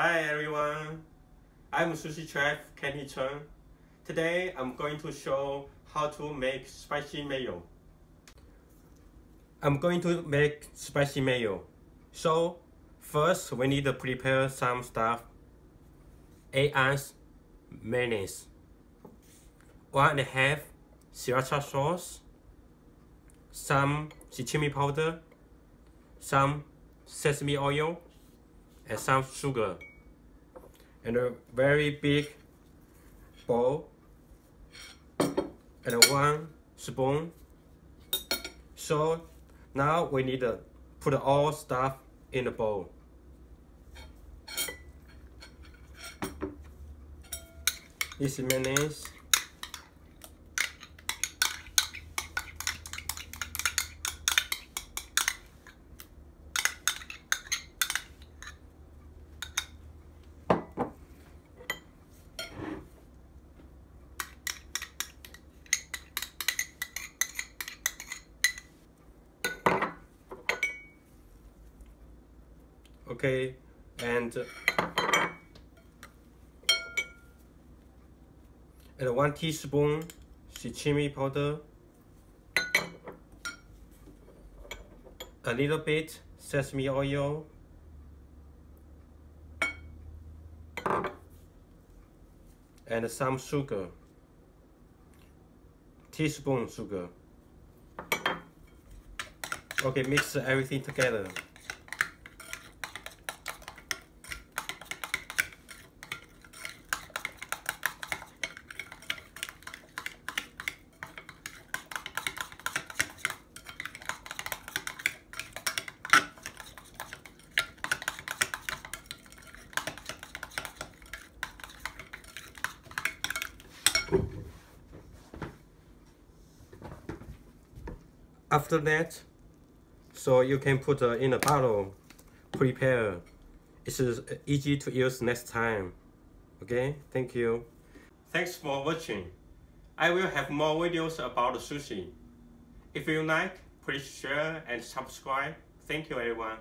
Hi everyone, I'm Sushi Chef Kenny Chen. Today I'm going to show how to make spicy mayo. I'm going to make spicy mayo. So first we need to prepare some stuff. 8 ounce mayonnaise, 1.5 sriracha sauce, some sesame powder, some sesame oil, and some sugar, and a very big bowl, and 1 spoon. So now we need to put all stuff in the bowl. This is mayonnaise. Okay, and 1 teaspoon sesame powder, a little bit sesame oil, and some sugar, teaspoon sugar. Okay, mix everything together. After that, so you can put in a bottle, prepare. It's easy to use next time. Okay, thank you. Thanks for watching. I will have more videos about sushi. If you like, please share and subscribe. Thank you everyone.